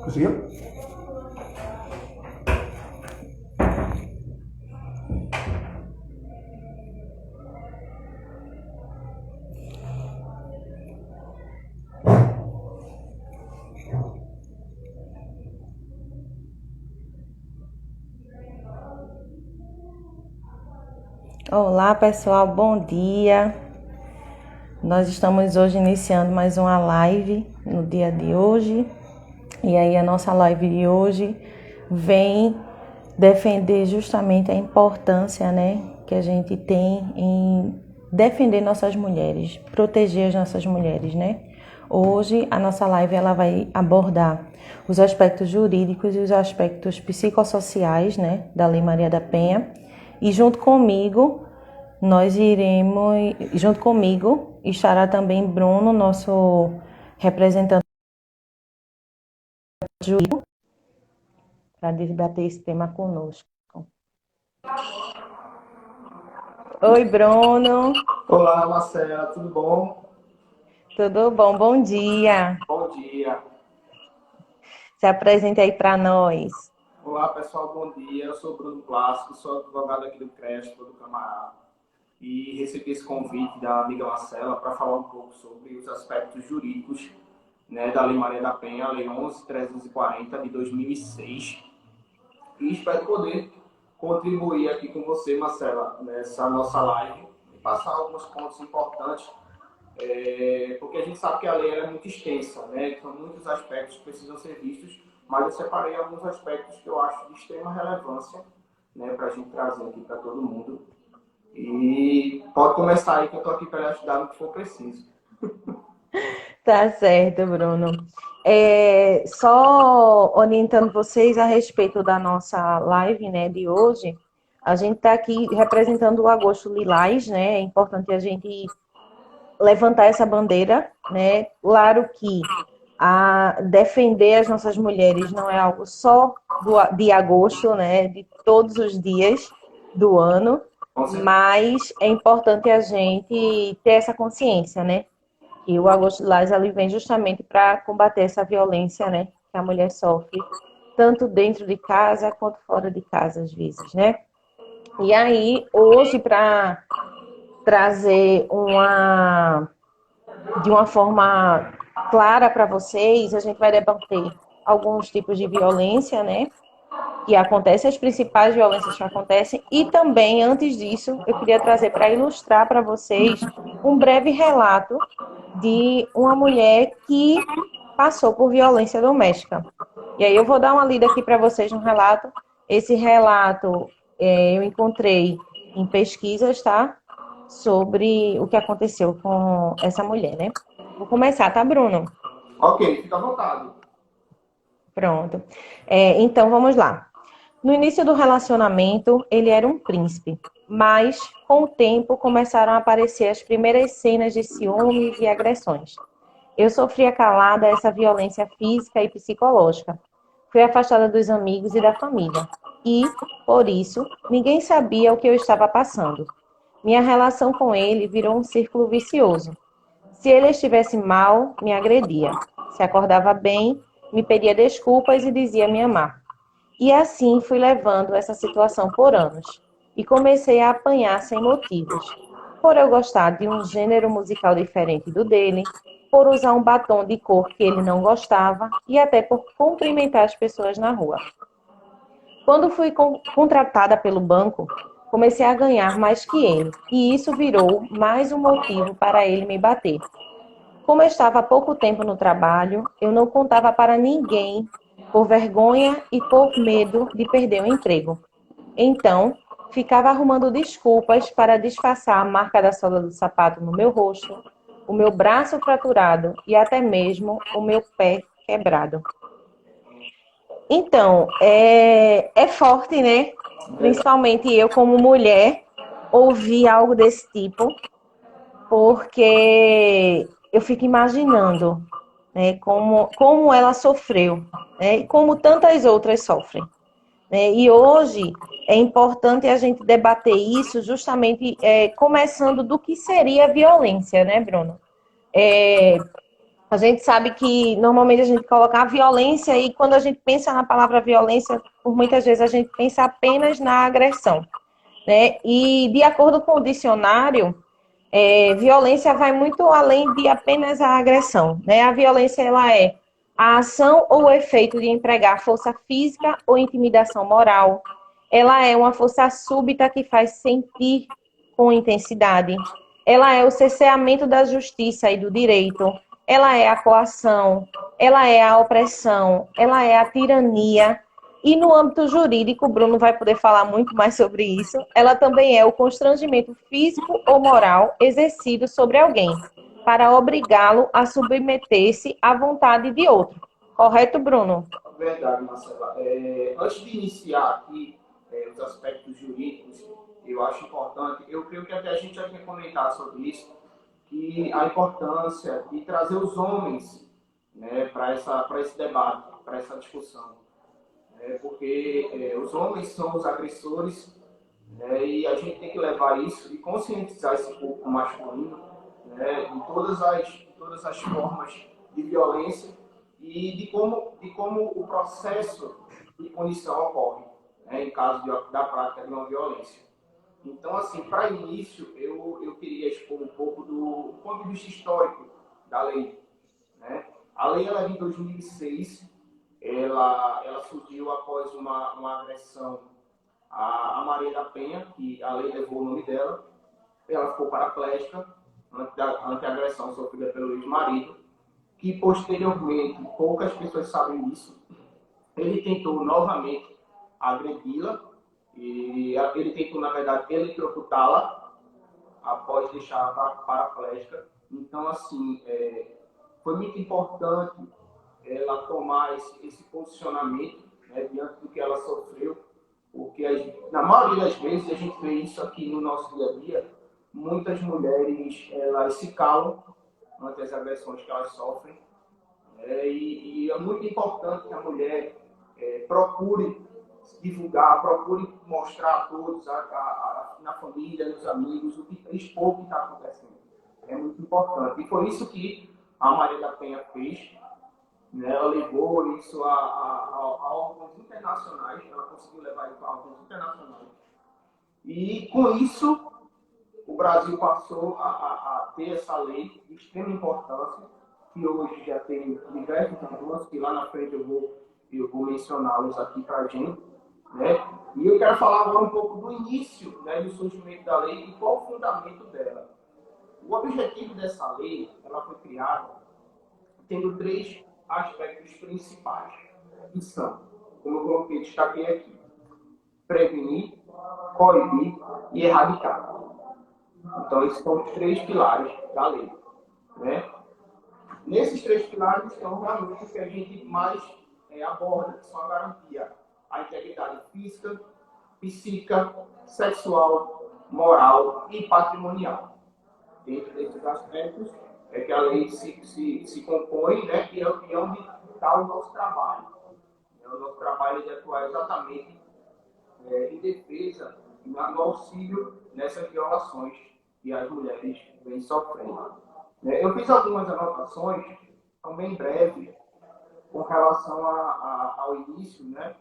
Conseguiu? Olá pessoal, bom dia. Nós estamos hoje iniciando mais uma live no dia de hoje. E aí a nossa live de hoje vem defender justamente a importância, que a gente tem em defender nossas mulheres, proteger as nossas mulheres, Hoje a nossa live ela vai abordar os aspectos jurídicos e os aspectos psicossociais, da Lei Maria da Penha. E junto comigo estará também Bruno, nosso representante jurídico, para debater esse tema conosco. Oi, Bruno. Olá, Marcela, tudo bom? Tudo bom? Bom dia. Bom dia. Se apresente aí para nós. Olá, pessoal, bom dia. Eu sou Bruno Clássico, sou advogado aqui do CRESP, do Camará, e recebi esse convite da amiga Marcela para falar um pouco sobre os aspectos jurídicos, da Lei Maria da Penha, a Lei 11.340 de 2006. E espero poder contribuir aqui com você, Marcela, nessa nossa live e passar alguns pontos importantes, porque a gente sabe que a lei é muito extensa, São muitos aspectos que precisam ser vistos, mas eu separei alguns aspectos que eu acho de extrema relevância, para a gente trazer aqui para todo mundo. E pode começar aí, que eu estou aqui para ajudar no que for preciso. Tá certo, Bruno. Só orientando vocês a respeito da nossa live, de hoje, a gente está aqui representando o Agosto Lilás, É importante a gente levantar essa bandeira, Claro que defender as nossas mulheres não é algo só de agosto, de todos os dias do ano, mas é importante a gente ter essa consciência, E o Agosto Lilás ele vem justamente para combater essa violência, que a mulher sofre, tanto dentro de casa quanto fora de casa, às vezes, E aí, hoje, para trazer de uma forma clara para vocês, a gente vai debater alguns tipos de violência, que acontecem, as principais violências que acontecem, e também, antes disso, eu queria trazer para ilustrar para vocês um breve relato de uma mulher que passou por violência doméstica. E aí eu vou dar uma lida aqui para vocês no relato. Esse relato eu encontrei em pesquisas, tá? Sobre o que aconteceu com essa mulher, Vou começar, tá, Bruno? Ok, fica à vontade. Pronto. Então, vamos lá. No início do relacionamento, ele era um príncipe, mas com o tempo começaram a aparecer as primeiras cenas de ciúmes e agressões. Eu sofria calada essa violência física e psicológica. Fui afastada dos amigos e da família. E, por isso, ninguém sabia o que eu estava passando. Minha relação com ele virou um círculo vicioso. Se ele estivesse mal, me agredia. Se acordava bem, me pedia desculpas e dizia me amar. E assim fui levando essa situação por anos. E comecei a apanhar sem motivos. Por eu gostar de um gênero musical diferente do dele, por usar um batom de cor que ele não gostava e até por cumprimentar as pessoas na rua. Quando fui contratada pelo banco, comecei a ganhar mais que ele, e isso virou mais um motivo para ele me bater. Como eu estava há pouco tempo no trabalho, eu não contava para ninguém, por vergonha e por medo de perder o emprego. Então, ficava arrumando desculpas para disfarçar a marca da sola do sapato no meu rosto, o meu braço fraturado e até mesmo o meu pé quebrado. Então, é forte, Principalmente eu, como mulher, ouvir algo desse tipo, porque eu fico imaginando, como ela sofreu, e como tantas outras sofrem. E hoje é importante a gente debater isso justamente começando do que seria violência, Bruno? A gente sabe que normalmente a gente coloca a violência e quando a gente pensa na palavra violência, por muitas vezes a gente pensa apenas na agressão, né? E de acordo com o dicionário, violência vai muito além de apenas a agressão, né? A violência ela é a ação ou o efeito de empregar força física ou intimidação moral. Ela é uma força súbita que faz sentir com intensidade. Ela é o cerceamento da justiça e do direito. Ela é a coação. Ela é a opressão. Ela é a tirania. E no âmbito jurídico, o Bruno vai poder falar muito mais sobre isso. Ela também é o constrangimento físico ou moral exercido sobre alguém para obrigá-lo a submeter-se à vontade de outro. Correto, Bruno? Verdade, Marcela. Antes de iniciar aqui os aspectos jurídicos, eu acho importante, eu creio que até a gente já tinha comentado sobre isso, que a importância de trazer os homens, né, para esse debate, para essa discussão. Porque os homens são os agressores, né, e a gente tem que levar isso e conscientizar esse público masculino, né, todas as formas de violência e de como o processo de punição ocorre, né, em caso da prática de uma violência. Então, assim, para início, eu queria expor um pouco do ponto de vista histórico da lei. Né? A lei ela é de 2006, ela surgiu após uma agressão à Maria da Penha, que a lei levou o nome dela, ela ficou paraplégica ante a agressão sofrida pelo ex-marido, que posteriormente, poucas pessoas sabem disso, ele tentou novamente agredi-la, e ele tentou, na verdade, eletrocutá-la após deixá-la paraplégica. Então, assim, foi muito importante ela tomar esse posicionamento, né, diante do que ela sofreu, porque na maioria das vezes a gente vê isso aqui no nosso dia a dia, muitas mulheres elas se calam ante as agressões que elas sofrem, e é muito importante que a mulher procure divulgar, procure mostrar a todos, na família, nos amigos, expor o que está acontecendo. É muito importante. E foi isso que a Maria da Penha fez. Né? Ela levou isso a órgãos internacionais, ela conseguiu levar isso a órgãos internacionais. E com isso, o Brasil passou a ter essa lei de extrema importância, que hoje já tem diversos avanços, que lá na frente eu vou mencioná-los aqui para a gente. Né? E eu quero falar agora um pouco do início, né, do surgimento da lei e qual o fundamento dela. O objetivo dessa lei, ela foi criada tendo três aspectos principais, que são, como eu coloquei, destaquei aqui, prevenir, coibir e erradicar. Então, esses são os três pilares da lei. Né? Nesses três pilares estão realmente o que a gente mais aborda, que são a garantia, a integridade física, psíquica, sexual, moral e patrimonial. Dentro desses aspectos é que a lei se compõe, né, e é onde está o nosso trabalho. O nosso trabalho é de atuar exatamente em defesa, no auxílio nessas violações que as mulheres vêm sofrendo. Eu fiz algumas anotações, são bem breves, com relação ao início, né,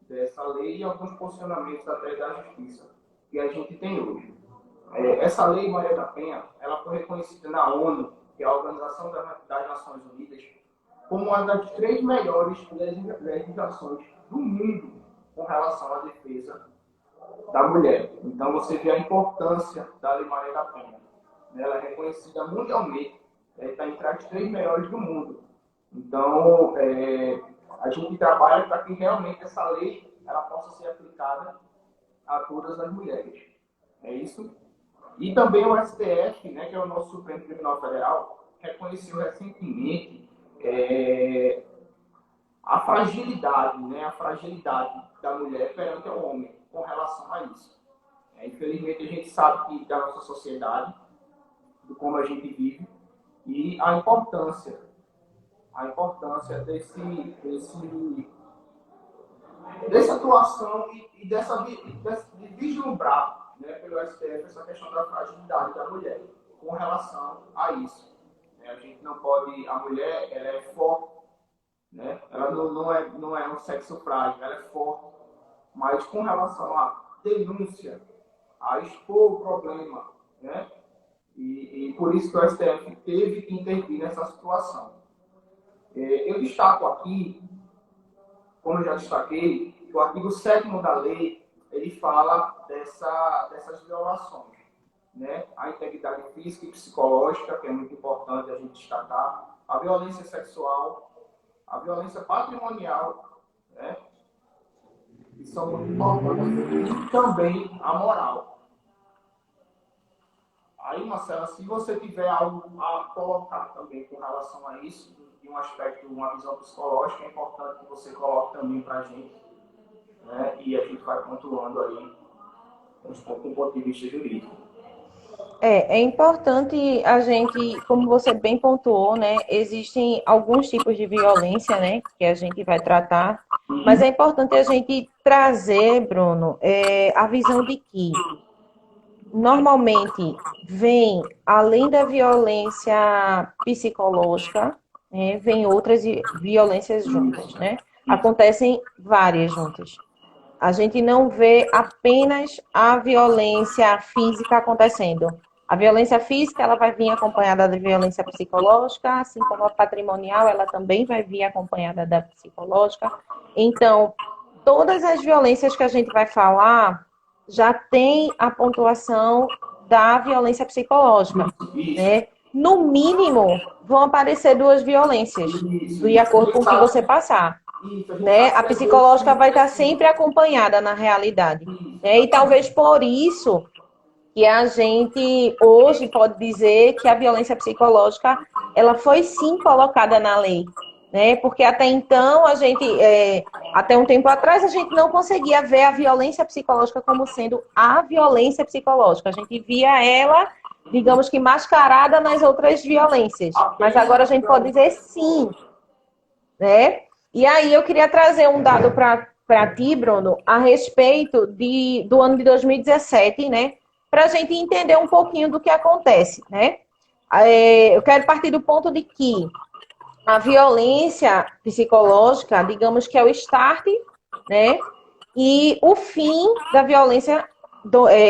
dessa lei e alguns posicionamentos até da justiça que a gente tem hoje. Essa lei Maria da Penha, ela foi reconhecida na ONU, que é a Organização das Nações Unidas, como uma das três melhores legislações do mundo com relação à defesa da mulher. Então você vê a importância da Lei Maria da Penha. Ela é reconhecida mundialmente, está entre as três melhores do mundo. Então, a gente trabalha para que realmente essa lei ela possa ser aplicada a todas as mulheres. É isso? E também o STF, né, que é o nosso Supremo Tribunal Federal, reconheceu recentemente a fragilidade, né, a fragilidade da mulher perante o homem com relação a isso. Infelizmente, a gente sabe que da nossa sociedade, de como a gente vive, e a importância dessa atuação e de vislumbrar, né, pelo STF essa questão da fragilidade da mulher com relação a isso. A gente não pode, a mulher, ela é forte, né? Ela não é um sexo frágil, ela é forte. Mas com relação à denúncia, a expor o problema, né? E por isso que o STF teve que intervir nessa situação. Eu destaco aqui, como eu já destaquei, que o artigo 7º da lei, ele fala dessas violações, né? A integridade física e psicológica, que é muito importante a gente destacar, a violência sexual, a violência patrimonial, né? Que são muito importantes, e também a moral. Aí, Marcela, se você tiver algo a colocar também com relação a isso, de um aspecto, uma visão psicológica, é importante que você coloque também para a gente, né? E a gente vai pontuando aí com o ponto de vista jurídico. É importante a gente, como você bem pontuou, né? Existem alguns tipos de violência, né? Que a gente vai tratar, mas é importante a gente trazer, Bruno, a visão de que normalmente vem, além da violência psicológica, né, vem outras violências juntas, né? Acontecem várias juntas. A gente não vê apenas a violência física acontecendo. A violência física, ela vai vir acompanhada da violência psicológica, assim como a patrimonial, ela também vai vir acompanhada da psicológica. Então, todas as violências que a gente vai falar já tem a pontuação da violência psicológica, né? No mínimo, vão aparecer duas violências, de acordo com o que você passar. Né? A psicológica vai estar sempre acompanhada na realidade. Né? E talvez por isso que a gente hoje pode dizer que a violência psicológica ela foi sim colocada na lei. Né? Porque até então, até um tempo atrás, a gente não conseguia ver a violência psicológica como sendo a violência psicológica. A gente via ela, digamos que mascarada nas outras violências. Mas agora a gente pode dizer sim. Né? E aí eu queria trazer um dado para ti, Bruno, a respeito do ano de 2017, né? Para a gente entender um pouquinho do que acontece, né? Eu quero partir do ponto de que a violência psicológica, digamos que é o start, né? E o fim da violência,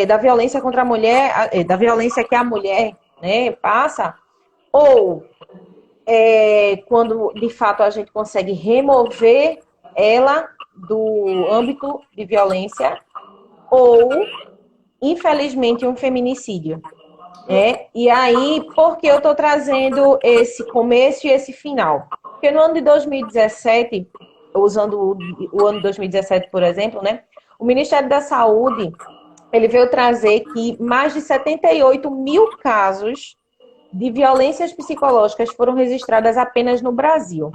da violência contra a mulher, da violência que a mulher, né, passa, ou quando de fato a gente consegue remover ela do âmbito de violência, ou, infelizmente, um feminicídio. E aí, por que eu estou trazendo esse começo e esse final? Porque no ano de 2017, usando o ano de 2017, por exemplo, né, o Ministério da Saúde ele veio trazer que mais de 78 mil casos de violências psicológicas foram registradas apenas no Brasil.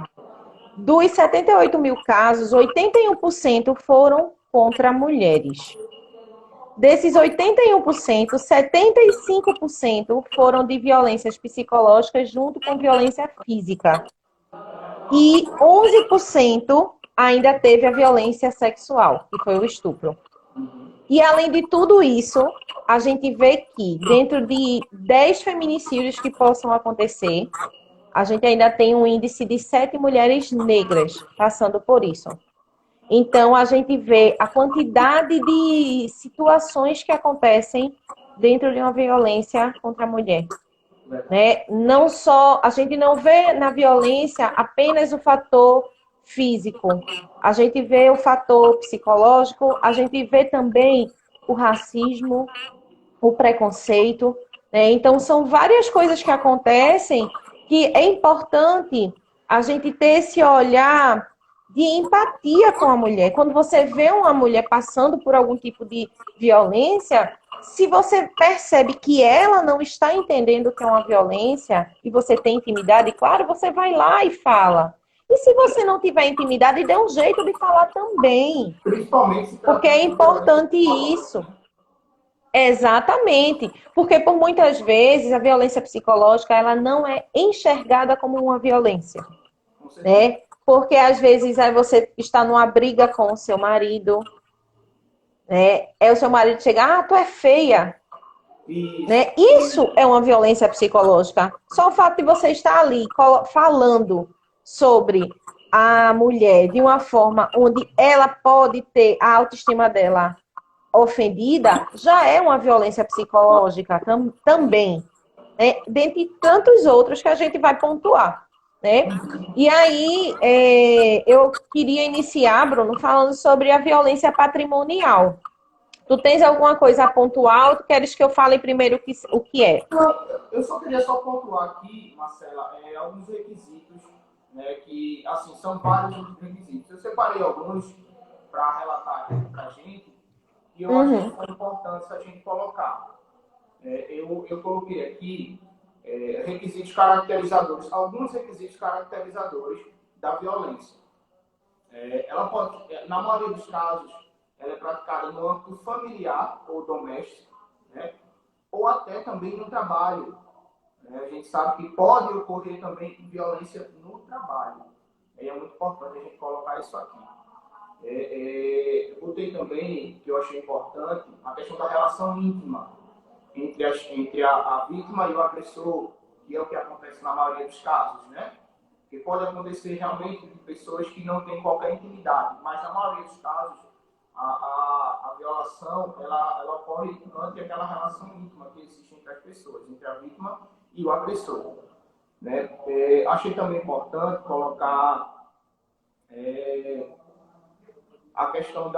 Dos 78 mil casos, 81% foram contra mulheres. Desses 81%, 75% foram de violências psicológicas junto com violência física. E 11% ainda teve a violência sexual, que foi o estupro. E além de tudo isso, a gente vê que dentro de 10 feminicídios que possam acontecer, a gente ainda tem um índice de 7 mulheres negras passando por isso. Então, a gente vê a quantidade de situações que acontecem dentro de uma violência contra a mulher. Né? Não só, a gente não vê na violência apenas o fator físico, a gente vê o fator psicológico, a gente vê também o racismo, o preconceito, né? Então, são várias coisas que acontecem que é importante a gente ter esse olhar de empatia com a mulher. Quando você vê uma mulher passando por algum tipo de violência, se você percebe que ela não está entendendo o que é uma violência e você tem intimidade, claro, você vai lá e fala. E se você não tiver intimidade, dê um jeito de falar também. Principalmente porque é importante isso. Exatamente. Porque por muitas vezes a violência psicológica ela não é enxergada como uma violência. Né? Porque às vezes aí você está numa briga com o seu marido, né? O seu marido chega, tu é feia. Isso. Né? Isso é uma violência psicológica. Só o fato de você estar ali falando sobre a mulher de uma forma onde ela pode ter a autoestima dela ofendida, já é uma violência psicológica também, né? Dentre tantos outros que a gente vai pontuar, né? E aí, eu queria iniciar, Bruno, falando sobre a violência patrimonial. Tu tens alguma coisa a pontuar ou tu queres que eu fale primeiro o que é? Não, eu só queria só pontuar aqui, Marcela, alguns requisitos, né, que, assim, são vários os requisitos. Eu separei alguns para relatar aqui para a gente, e eu acho que Uhum. são importantes a gente colocar. Eu coloquei aqui requisitos caracterizadores, alguns requisitos caracterizadores da violência. Ela pode, na maioria dos casos, ela é praticada no âmbito familiar ou doméstico, né? Ou até também no trabalho. Né? A gente sabe que pode ocorrer também violência no trabalho. É muito importante a gente colocar isso aqui. Eu botei também, que eu achei importante, a questão da relação íntima entre a vítima e o agressor, que é o que acontece na maioria dos casos, né? Que pode acontecer realmente de pessoas que não têm qualquer intimidade, mas na maioria dos casos a violação ela ocorre durante aquela relação íntima que existe entre as pessoas, entre a vítima e o agressor. Né? Achei também importante colocar a questão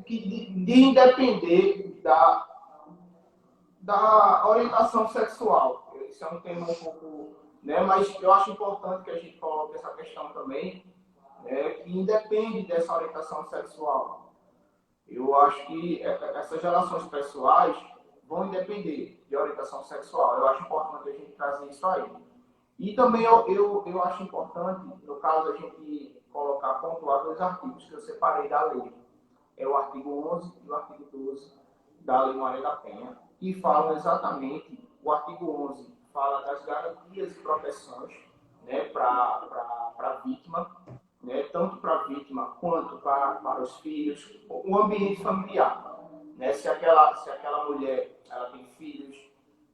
de independer da orientação sexual. Isso é um tema um pouco, né, mas eu acho importante que a gente coloque essa questão também, que independe dessa orientação sexual. Eu acho que essas relações pessoais vão independer de orientação sexual. Eu acho importante a gente trazer isso aí. E também eu acho importante, no caso, a gente colocar, pontuar dois artigos que eu separei da lei. É o artigo 11 e o artigo 12 da Lei Maria da Penha, que falam exatamente, o artigo 11 fala das garantias e proteções, né, para a vítima, né, tanto para a vítima quanto para os filhos, o ambiente familiar. Né, se aquela mulher ela tem filhos,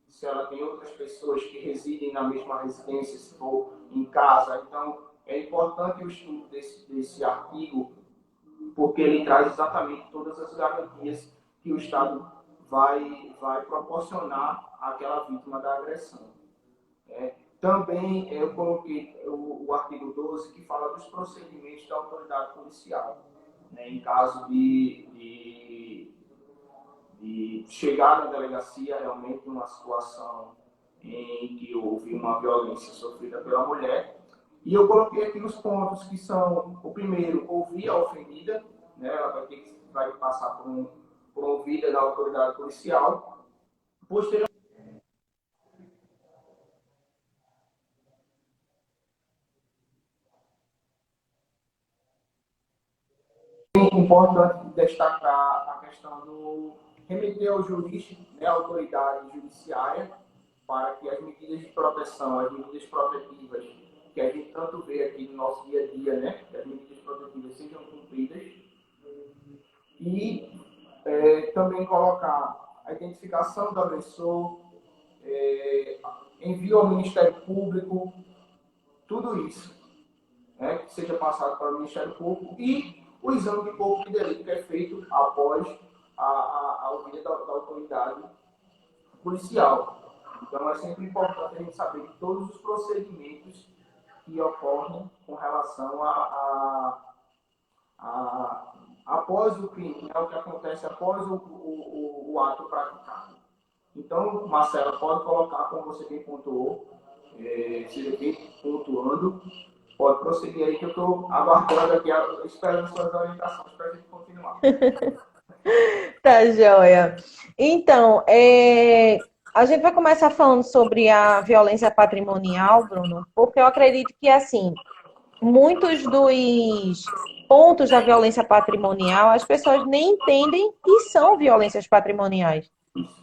se ela tem outras pessoas que residem na mesma residência, se for em casa. Então, é importante o estudo desse artigo, porque ele traz exatamente todas as garantias que o Estado vai proporcionar àquela vítima da agressão. Também eu coloquei o artigo 12, que fala dos procedimentos da autoridade policial, né, em caso de chegar na delegacia realmente numa situação em que houve uma violência sofrida pela mulher. E eu coloquei aqui os pontos que são, o primeiro, ouvir a ofendida, né, ela vai passar por ouvida da autoridade policial. Posteriormente, é importante destacar a questão do remeter ao jurista, né, à autoridade judiciária, para que as medidas de proteção, as medidas protetivas que a gente tanto vê aqui no nosso dia a dia, né, que as medidas protetivas sejam cumpridas. E também colocar a identificação do agressor, envio ao Ministério Público, tudo isso, né, que seja passado para o Ministério Público, e o exame de corpo de delito que é feito após a ouvida da autoridade policial. Então, é sempre importante a gente saber de todos os procedimentos que ocorrem com relação após o crime, né, o que acontece após o ato praticado. Então, Marcela, pode colocar, como você bem pontuou, seja bem pontuando, pode prosseguir aí que eu estou aguardando aqui, esperando suas orientações para a gente continuar. Tá, joia. Então, a gente vai começar falando sobre a violência patrimonial, Bruno, porque eu acredito que, assim, muitos dos pontos da violência patrimonial, as pessoas nem entendem que são violências patrimoniais,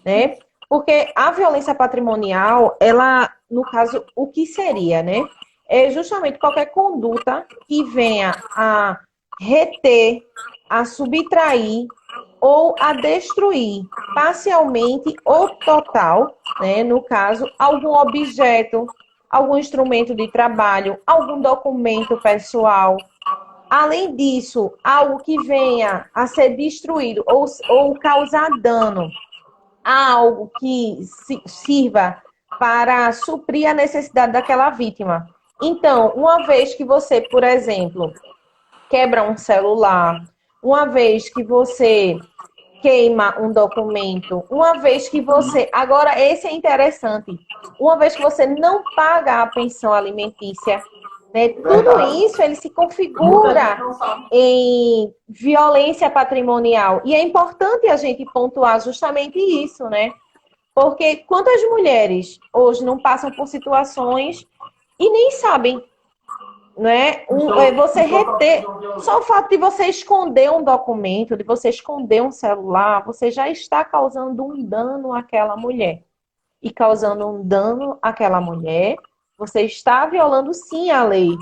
né? Porque a violência patrimonial, ela, no caso, o que seria, né? É justamente qualquer conduta que venha a reter, a subtrair ou a destruir, parcialmente ou total, né? No caso, algum objeto, algum instrumento de trabalho, algum documento pessoal. Além disso, algo que venha a ser destruído ou causar dano a algo que sirva para suprir a necessidade daquela vítima. Então, uma vez que você, por exemplo, quebra um celular, uma vez que você queima um documento, uma vez que você. Agora, esse é interessante. Uma vez que você não paga a pensão alimentícia, né, tudo Verdade. isso ele se Muita gente configura não sabe. em violência patrimonial. E é importante a gente pontuar justamente isso, né? Porque quantas mulheres hoje não passam por situações e nem sabem, né? Você Estou sofrendo reter. uma Só o violência. fato de você esconder um documento, de você esconder um celular, você já está causando um dano àquela mulher. E causando um dano àquela mulher, você está violando sim a lei.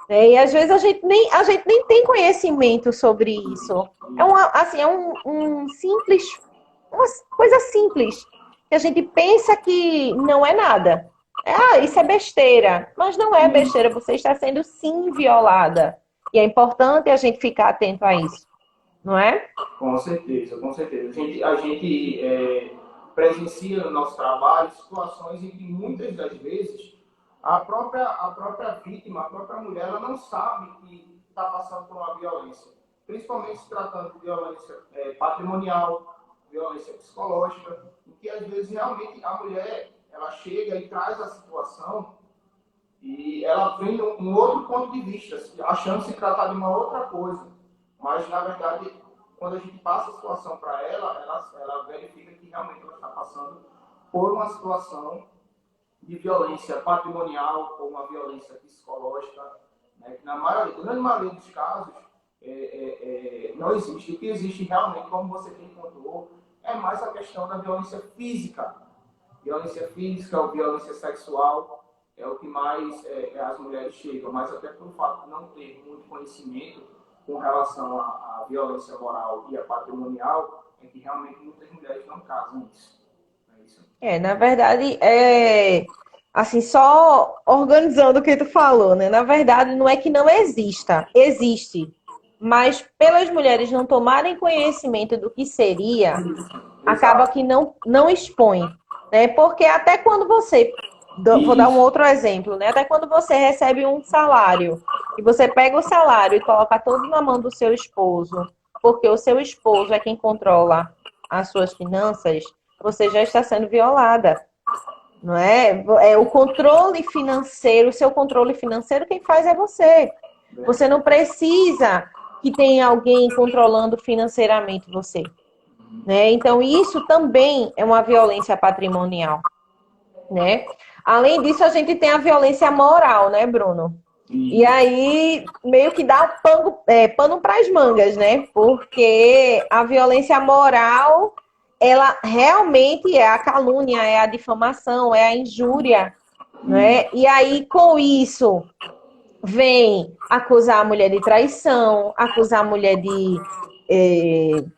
Né? E às vezes a gente nem tem conhecimento sobre isso. É um simples, uma coisa simples, que a gente pensa que não é nada. Isso é besteira. Mas não é besteira, você está sendo sim violada. E é importante a gente ficar atento a isso, não é? Com certeza, com certeza. A gente presencia no nosso trabalho situações em que muitas das vezes a própria vítima, a própria mulher, ela não sabe que está passando por uma violência. Principalmente se tratando de violência patrimonial, violência psicológica, em que às vezes realmente a mulher ela chega e traz a situação e ela vem um outro ponto de vista, achando se tratar de uma outra coisa. Mas, na verdade, quando a gente passa a situação para ela verifica que realmente ela está passando por uma situação de violência patrimonial ou uma violência psicológica, né, que na grande maioria dos casos não existe. O que existe realmente, como você bem contou, é mais a questão da violência física ou violência sexual é o que mais as mulheres chegam, mas até pelo fato de não ter muito conhecimento com relação à violência moral e à patrimonial, é que realmente muitas mulheres não casam isso. É isso. Na verdade, assim, só organizando o que tu falou, né? Na verdade, não é que não exista, existe. Mas pelas mulheres não tomarem conhecimento do que seria, acaba Exato. que não expõe, né? Porque até quando você, vou dar um Isso. outro exemplo, né? Até quando você recebe um salário e você pega o salário e coloca todo na mão do seu esposo, porque o seu esposo é quem controla as suas finanças, você já está sendo violada, não é? É o controle financeiro, o seu controle financeiro quem faz é você. Você não precisa que tenha alguém controlando financeiramente você. Né? Então, isso também é uma violência patrimonial, né? Além disso, a gente tem a violência moral, né, Bruno? E Isso. aí, meio que dá pano para as mangas, né? Porque a violência moral, ela realmente é a calúnia, é a difamação, é a injúria, né? E aí, com isso, vem acusar a mulher de traição, acusar a mulher de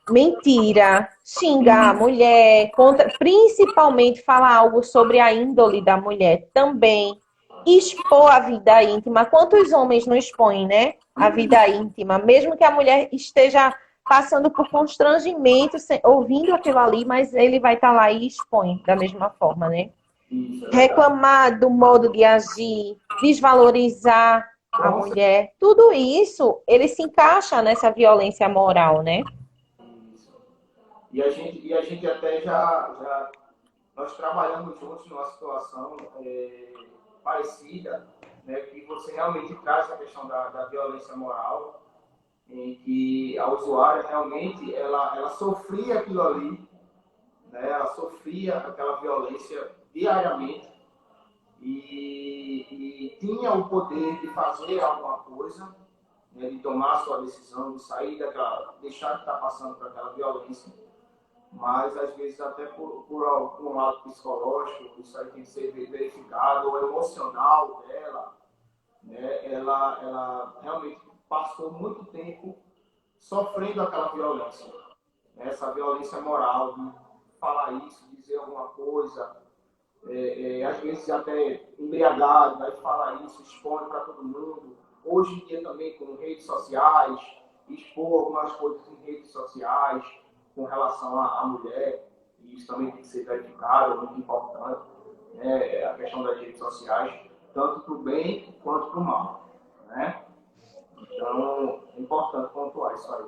mentira, xingar a mulher, principalmente falar algo sobre a índole da mulher também, expor a vida íntima. Quantos homens não expõem, né? A vida íntima, mesmo que a mulher esteja passando por constrangimento, ouvindo aquilo ali, mas ele vai estar lá e expõe da mesma forma, né? Isso, é verdade. Reclamar do modo de agir, desvalorizar a Com mulher, tudo isso, ele se encaixa nessa violência moral, né? certeza. E a gente até já nós trabalhamos juntos numa situação parecida, né, que você realmente traz a questão da violência moral, em que a usuária realmente ela sofria aquilo ali, né, ela sofria aquela violência diariamente e tinha o poder de fazer alguma coisa, né, de tomar a sua decisão, de sair daquela, deixar de estar passando por aquela violência, mas às vezes até por algum lado psicológico, isso aí tem que ser verificado, ou emocional dela, né, ela realmente passou muito tempo sofrendo aquela violência, né? Essa violência moral de falar isso, dizer alguma coisa, às vezes até embriagado, vai falar isso, expõe para todo mundo. Hoje em dia também com redes sociais, expor algumas coisas em redes sociais com relação à mulher, e isso também tem que ser verificado, é muito importante, né? A questão das redes sociais, tanto para o bem quanto para o mal, né? Então, é importante pontuar isso aí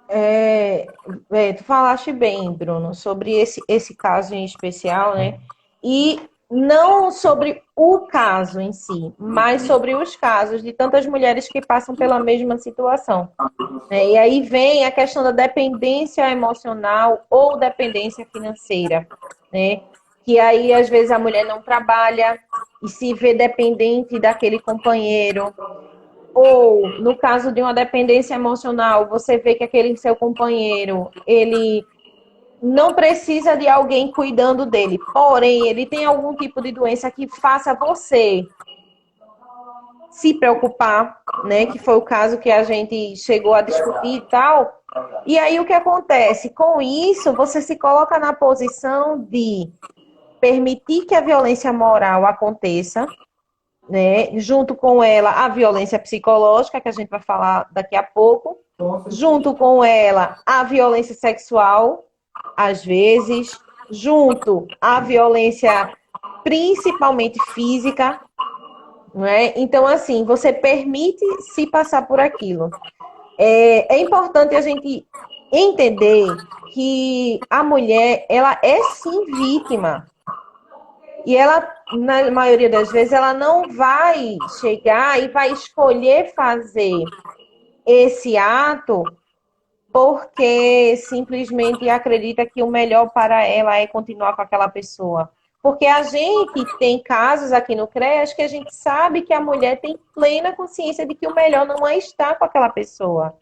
também. Tu falaste bem, Bruno, sobre esse caso em especial, né? E não sobre o caso em si, mas sobre os casos de tantas mulheres que passam pela mesma situação, né? E aí vem a questão da dependência emocional ou dependência financeira, né? Que aí, às vezes, a mulher não trabalha e se vê dependente daquele companheiro. Ou, no caso de uma dependência emocional, você vê que aquele seu companheiro, ele não precisa de alguém cuidando dele, porém, ele tem algum tipo de doença que faça você se preocupar, né? Que foi o caso que a gente chegou a discutir e tal. E aí, o que acontece? Com isso, você se coloca na posição de permitir que a violência moral aconteça, né? Junto com ela, a violência psicológica, que a gente vai falar daqui a pouco. Junto com ela, a violência sexual, às vezes. Junto à violência, principalmente física, não é? Então, assim, você permite se passar por aquilo. É importante a gente entender que a mulher, ela é sim vítima. E ela, na maioria das vezes, ela não vai chegar e vai escolher fazer esse ato porque simplesmente acredita que o melhor para ela é continuar com aquela pessoa. Porque a gente tem casos aqui no CREAS que a gente sabe que a mulher tem plena consciência de que o melhor não é estar com aquela pessoa.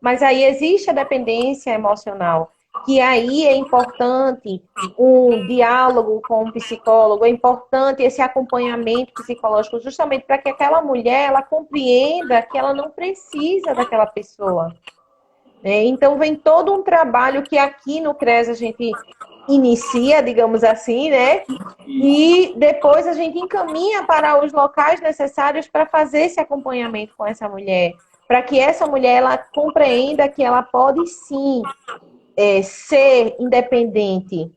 Mas aí existe a dependência emocional, que aí é importante um diálogo com um psicólogo, é importante esse acompanhamento psicológico, justamente para que aquela mulher ela compreenda que ela não precisa daquela pessoa. Então vem todo um trabalho que aqui no CRES a gente inicia, digamos assim, né? E depois a gente encaminha para os locais necessários para fazer esse acompanhamento com essa mulher, para que essa mulher ela compreenda que ela pode sim ser independente,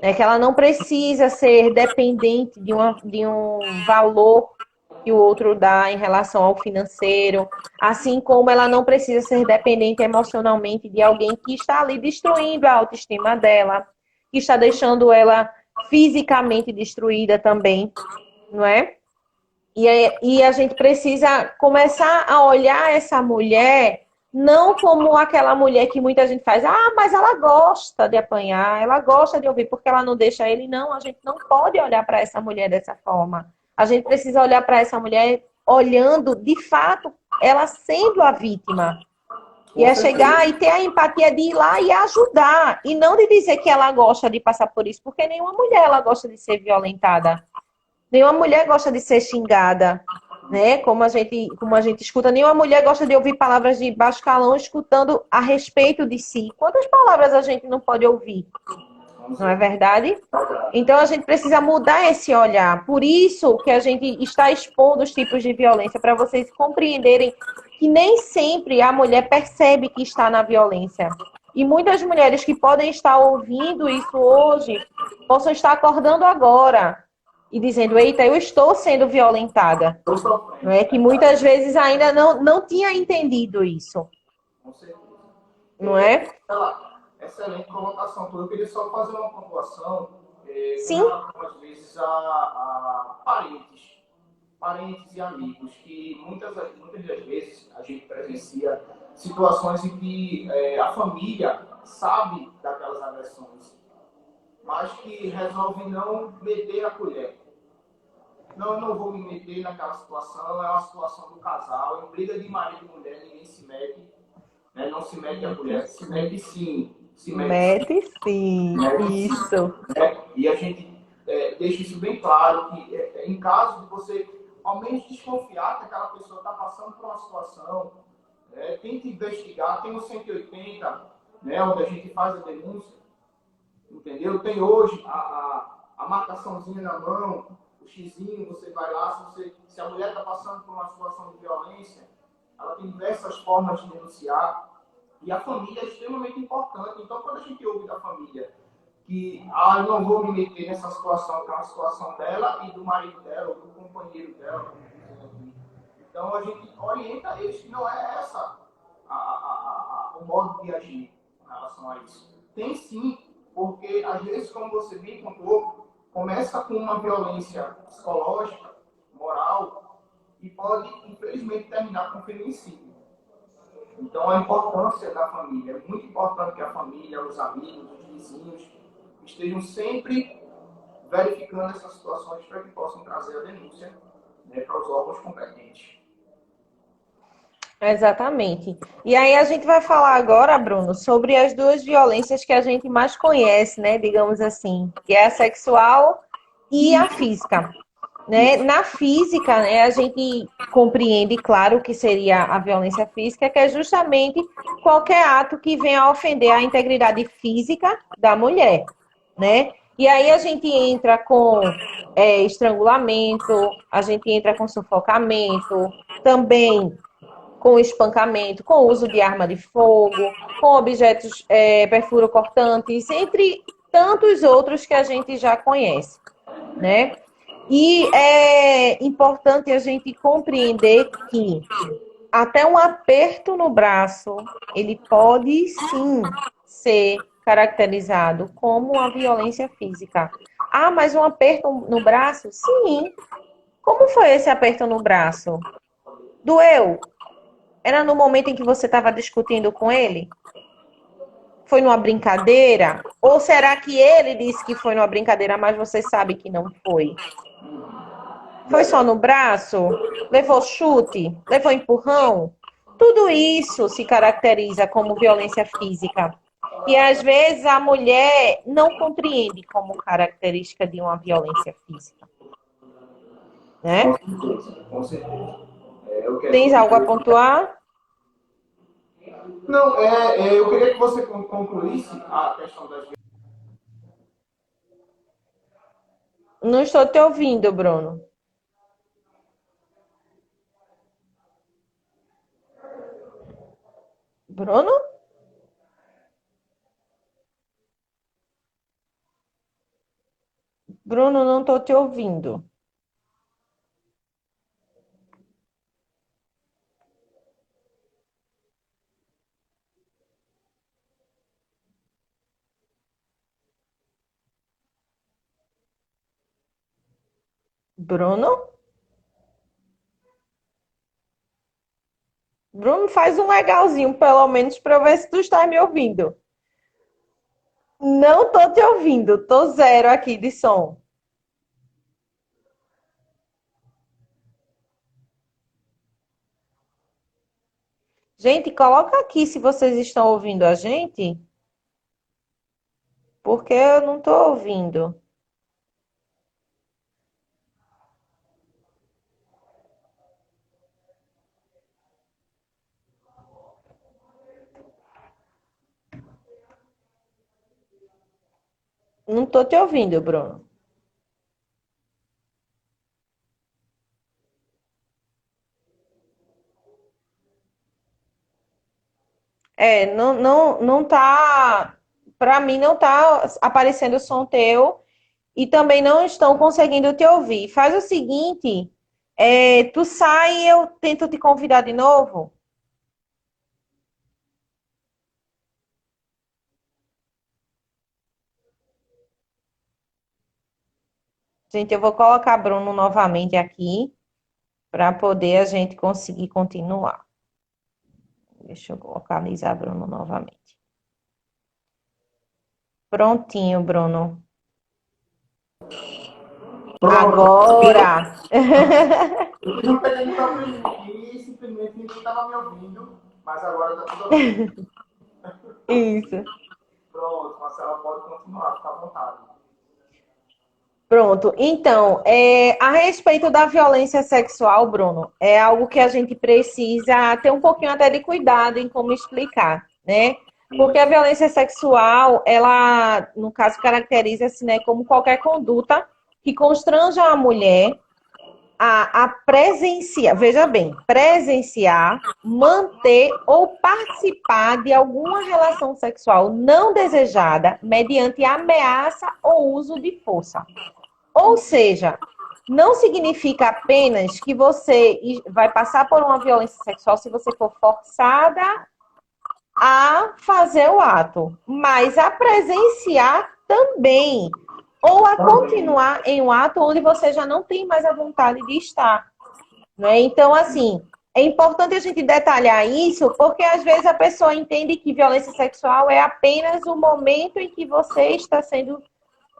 né? Que ela não precisa ser dependente de um valor que o outro dá em relação ao financeiro, assim como ela não precisa ser dependente emocionalmente de alguém que está ali destruindo a autoestima dela, que está deixando ela fisicamente destruída também, não é? E a gente precisa começar a olhar essa mulher não como aquela mulher que muita gente faz, mas ela gosta de apanhar, ela gosta de ouvir porque ela não deixa ele. Não, a gente não pode olhar para essa mulher dessa forma. A gente precisa olhar para essa mulher olhando, de fato, ela sendo a vítima. E é chegar e ter a empatia de ir lá e ajudar. E não de dizer que ela gosta de passar por isso, porque nenhuma mulher ela gosta de ser violentada. Nenhuma mulher gosta de ser xingada, né? Como a gente escuta, nenhuma mulher gosta de ouvir palavras de baixo calão escutando a respeito de si. Quantas palavras a gente não pode ouvir? Não é verdade? Então a gente precisa mudar esse olhar. Por isso que a gente está expondo os tipos de violência, para vocês compreenderem que nem sempre a mulher percebe que está na violência. E muitas mulheres que podem estar ouvindo isso hoje, possam estar acordando agora e dizendo, eita, eu estou sendo violentada. Não é? Que muitas vezes ainda não tinha entendido isso. Com certeza. Não é? Excelente colocação. Eu queria só fazer uma pontuação Sim. com relação, às vezes, a parentes e amigos, que muitas das vezes a gente presencia situações em que a família sabe daquelas agressões, mas que resolve não meter a colher. Não, eu não vou me meter naquela situação, é uma situação do casal, em briga de marido e mulher, ninguém se mete, né? Não se mete a mulher, se mete sim. Mete sim, isso. E a gente deixa isso bem claro, que em caso de você ao menos desconfiar que aquela pessoa está passando por uma situação Tente investigar, tem o 180, né, onde a gente faz a denúncia, entendeu? Tem hoje a marcaçãozinha na mão, o xizinho, você vai lá, se a mulher está passando por uma situação de violência, ela tem diversas formas de denunciar, e a família é extremamente importante. Então, quando a gente ouve da família que eu não vou me meter nessa situação, que é uma situação dela e do marido dela, ou do companheiro dela, como dizem aqui. Então, a gente orienta eles que não é essa o modo de agir em relação a isso. Tem sim, porque às vezes, como você bem contou, começa com uma violência psicológica, moral, e pode, infelizmente, terminar com feminicídio. Então, a importância da família. É muito importante que a família, os amigos, os vizinhos, estejam sempre verificando essas situações para que possam trazer a denúncia, né, para os órgãos competentes. Exatamente. E aí a gente vai falar agora, Bruno, sobre as duas violências que a gente mais conhece, né? Digamos assim, que é a sexual e a física. Né? Na física, né, a gente compreende, claro, o que seria a violência física, que é justamente qualquer ato que venha a ofender a integridade física da mulher, né? E aí a gente entra com estrangulamento, a gente entra com sufocamento, também com espancamento, com uso de arma de fogo, com objetos perfuro-cortantes, entre tantos outros que a gente já conhece, né? E é importante a gente compreender que até um aperto no braço, ele pode sim ser caracterizado como uma violência física. Ah, mas um aperto no braço? Sim. Como foi esse aperto no braço? Doeu? Era no momento em que você estava discutindo com ele? Foi numa brincadeira? Ou será que ele disse que foi numa brincadeira, mas você sabe que não foi? Foi só no braço? Levou chute? Levou empurrão? Tudo isso se caracteriza como violência física. E às vezes a mulher não compreende como característica de uma violência física, Com né? certeza, com certeza. Eu Tens quero... algo a pontuar? Não, eu queria que você concluísse a questão das... Não estou te ouvindo, Bruno. Bruno? Bruno, não estou te ouvindo. Bruno? Bruno, faz um legalzinho, pelo menos, para eu ver se tu está me ouvindo. Não tô te ouvindo, tô zero aqui de som. Gente, coloca aqui se vocês estão ouvindo a gente, porque eu não tô ouvindo. Não tô te ouvindo, Bruno. Não tá, para mim não tá aparecendo o som teu e também não estão conseguindo te ouvir. Faz o seguinte, tu sai e eu tento te convidar de novo. Gente, eu vou colocar Bruno novamente aqui para poder a gente conseguir continuar. Deixa eu localizar Bruno novamente. Prontinho, Bruno. Pronto. Agora. Eu fiz um pequeno probleminha aqui e simplesmente ninguém estava me ouvindo, mas agora está tudo ok. Isso. Pronto, Marcela, pode continuar, fica à vontade. Pronto. Então, a respeito da violência sexual, Bruno, é algo que a gente precisa ter um pouquinho até de cuidado em como explicar, né? Porque a violência sexual, ela, no caso, caracteriza-se, né, como qualquer conduta que constranja a mulher a presenciar, veja bem, presenciar, manter ou participar de alguma relação sexual não desejada mediante ameaça ou uso de força. Ou seja, não significa apenas que você vai passar por uma violência sexual se você for forçada a fazer o ato, mas a presenciar também, ou a continuar em um ato onde você já não tem mais a vontade de estar, né? Então, assim, é importante a gente detalhar isso, porque às vezes a pessoa entende que violência sexual é apenas o momento em que você está sendo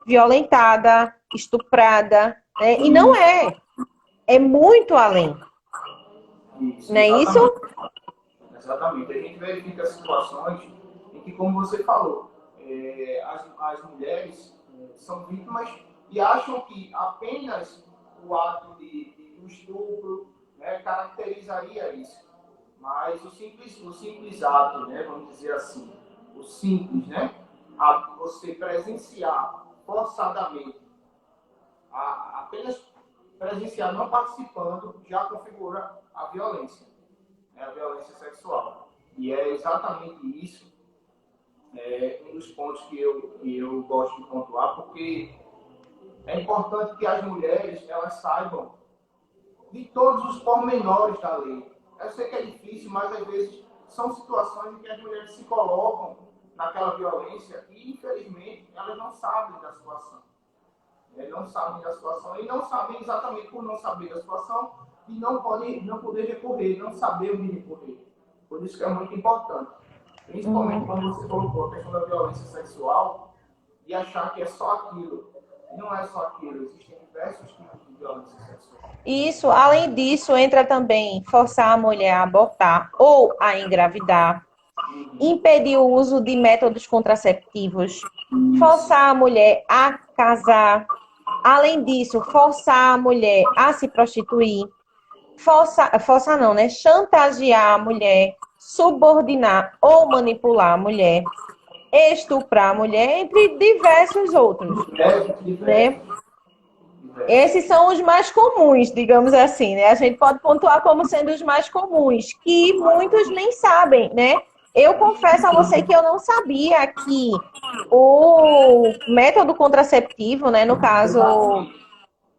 violentada, estuprada, né? E não é. É muito além. Isso, Não é isso? exatamente. A gente verifica situações em que, como você falou, as mulheres são vítimas e acham que apenas o ato do estupro, né, caracterizaria isso. Mas o simples ato, né, vamos dizer assim, o simples, né, você presenciar forçadamente, apenas presenciar não participando, já configura a violência, né, a violência sexual. E é exatamente isso, um dos pontos que eu gosto de pontuar, porque é importante que as mulheres elas saibam de todos os pormenores da lei. Eu sei que é difícil, mas às vezes são situações em que as mulheres se colocam naquela violência e, infelizmente, elas não sabem da situação. Não sabem da situação e não sabem exatamente por não saber da situação e não podem não poder recorrer, não saber onde recorrer. Por isso que é muito importante. Principalmente quando você colocou a questão da violência sexual e achar que é só aquilo. E não é só aquilo, existem diversos tipos de violência sexual. Isso, além disso, entra também forçar a mulher a abortar ou a engravidar, impedir o uso de métodos contraceptivos, forçar a mulher a casar, além disso, forçar a mulher a se prostituir, forçar não, né? Chantagear a mulher, subordinar ou manipular a mulher, estuprar a mulher, entre diversos outros, né? Esses são os mais comuns, digamos assim, né? A gente pode pontuar como sendo os mais comuns, que muitos nem sabem, né? Eu confesso a você que eu não sabia que o método contraceptivo, né, no caso,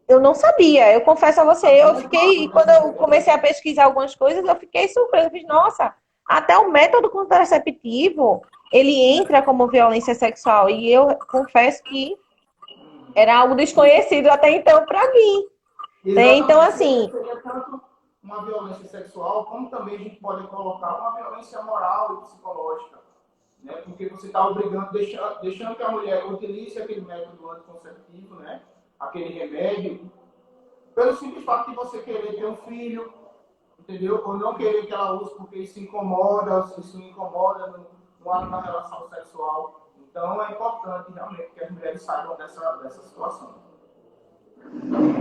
eu não sabia. Eu confesso a você, eu fiquei, quando eu comecei a pesquisar algumas coisas, eu fiquei surpresa. Eu fiz, nossa, até o método contraceptivo, ele entra como violência sexual. E eu confesso que era algo desconhecido até então para mim. Né? Então, assim, seria tanto uma violência sexual, como também a gente pode colocar uma violência moral e psicológica. Né? Porque você está obrigando, deixando que a mulher utilize aquele método anticonceptivo, né? Aquele remédio, pelo simples fato de você querer ter um filho, entendeu? Ou não querer que ela use porque isso incomoda na relação sexual. Então é importante realmente que as mulheres saibam dessa situação.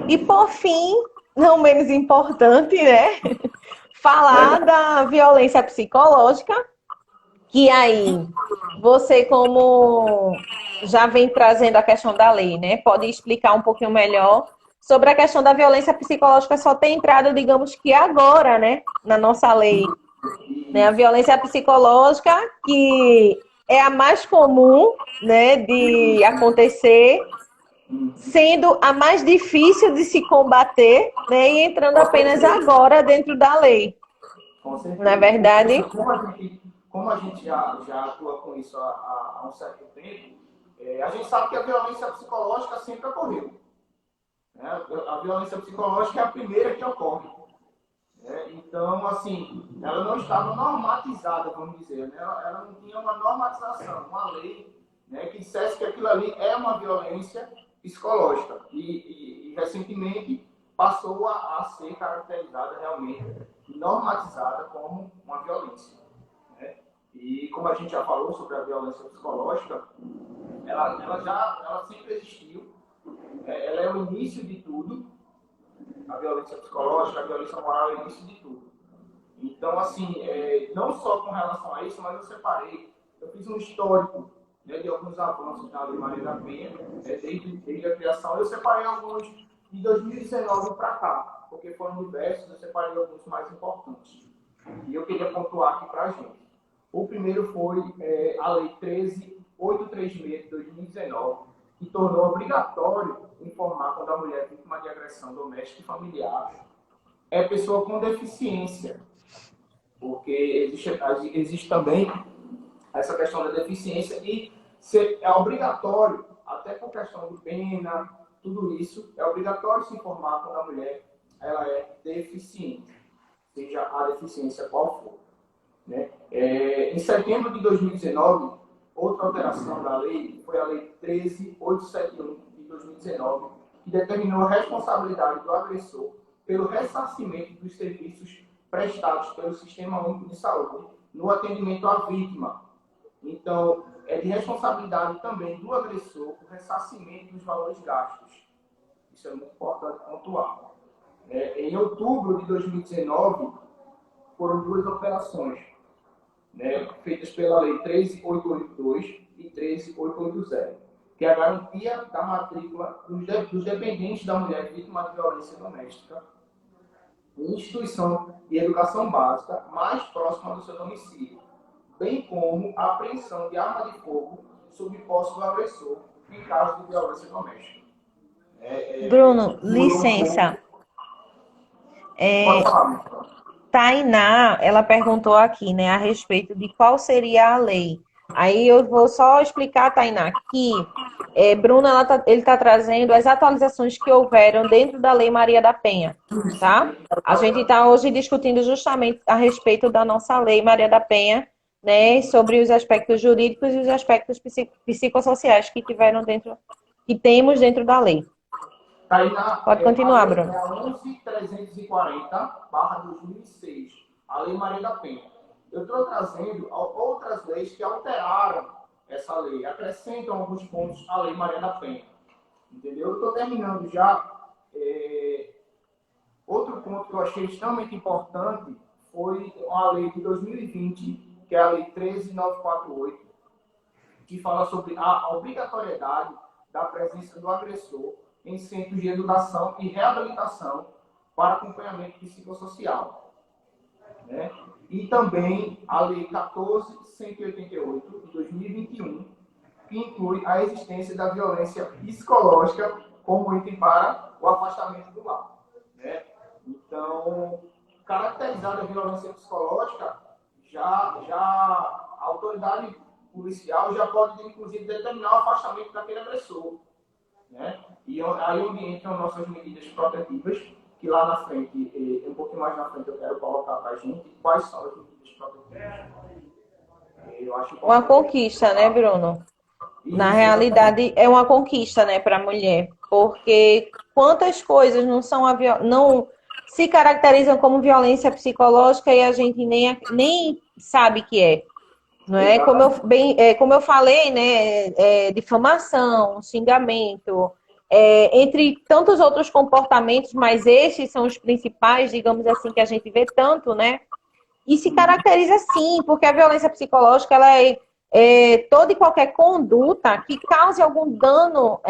e por fim, não menos importante, né? Falar da violência psicológica, que aí você, como já vem trazendo a questão da lei, né? Pode explicar um pouquinho melhor sobre a questão da violência psicológica só ter entrado, digamos que agora, né? Na nossa lei. Né? A violência psicológica, que é a mais comum, né, de acontecer, sendo a mais difícil de se combater, né, e entrando apenas agora dentro da lei. Com certeza. Não é verdade? Como a gente já atua com isso há um certo tempo, a gente sabe que a violência psicológica sempre ocorreu. Né? A violência psicológica é a primeira que ocorre. Então, assim, ela não estava normatizada, vamos dizer. Né? Ela não tinha uma normatização, uma lei, né, que dissesse que aquilo ali é uma violência psicológica. E recentemente passou a ser caracterizada realmente, normatizada como uma violência. Né? E como a gente já falou sobre a violência psicológica, ela sempre existiu. Ela é o início de tudo, a violência psicológica, a violência moral é o início de tudo. Então, assim, não só com relação a isso, mas eu fiz um histórico, né, de alguns avanços na Lei Maria da Penha, desde a criação. Eu separei alguns de 2019 para cá, porque foram diversos, eu separei alguns mais importantes. E eu queria pontuar aqui para a gente. O primeiro foi a Lei 13.836 de 2019, que tornou obrigatório informar quando a mulher é vítima de agressão doméstica e familiar é pessoa com deficiência, porque existe também essa questão da deficiência e é obrigatório, até por questão de pena, tudo isso, é obrigatório se informar quando a mulher ela é deficiente, seja a deficiência qual for. Né? Em setembro de 2019, outra alteração da lei foi a Lei 13.871 de 2019, que determinou a responsabilidade do agressor pelo ressarcimento dos serviços prestados pelo Sistema Único de Saúde no atendimento à vítima. Então, é de responsabilidade também do agressor o ressarcimento dos valores gastos. Isso é muito importante pontuar. Em outubro de 2019, foram duas operações, né, feitas pela Lei 13.882 e 13.880, que é a garantia da matrícula dos dependentes da mulher vítima de violência doméstica em instituição de educação básica mais próxima do seu domicílio, bem como a apreensão de arma de fogo sob posse do agressor em caso de violência doméstica. Bruno, licença. Pode falar, Tainá, ela perguntou aqui, né, a respeito de qual seria a lei. Aí eu vou só explicar, Tainá, que Bruno, ele está trazendo as atualizações que houveram dentro da Lei Maria da Penha, tá? A gente está hoje discutindo justamente a respeito da nossa Lei Maria da Penha, né, sobre os aspectos jurídicos e os aspectos psicossociais que temos dentro da lei. Pode continuar, Bruno. É a 11.340/2006, a Lei Maria da Penha. Eu estou trazendo outras leis que alteraram essa lei, acrescentam alguns pontos à Lei Maria da Penha. Entendeu? Eu estou terminando já. Outro ponto que eu achei extremamente importante foi a lei de 2020, que é a Lei 13.948, que fala sobre a obrigatoriedade da presença do agressor em centros de educação e reabilitação para acompanhamento psicossocial. Né? E também a Lei 14.188, de 2021, que inclui a existência da violência psicológica como item para o afastamento do lar. Né? Então, caracterizada a violência psicológica, a autoridade policial já pode, inclusive, determinar o afastamento daquele agressor. Né? E aí onde entram nossas medidas protetivas, que lá na frente, um pouquinho mais na frente, eu quero colocar para a gente quais são as medidas protetivas. Uma conquista, né, Bruno? Isso, na realidade, é uma conquista, né, para a mulher, porque quantas coisas não se caracterizam como violência psicológica e a gente nem sabe que é. Não é? Como eu falei, né, difamação, xingamento, entre tantos outros comportamentos, mas estes são os principais, digamos assim, que a gente vê tanto, né? E se caracteriza sim, porque a violência psicológica ela é toda e qualquer conduta que cause algum dano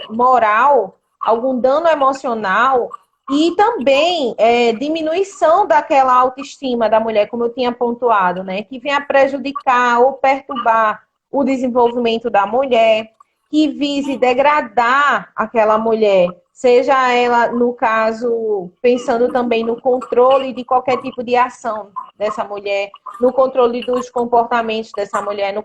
moral, algum dano emocional e também diminuição daquela autoestima da mulher, como eu tinha pontuado, né? Que venha prejudicar ou perturbar o desenvolvimento da mulher, que vise degradar aquela mulher, seja ela, no caso, pensando também no controle de qualquer tipo de ação dessa mulher, no controle dos comportamentos dessa mulher, no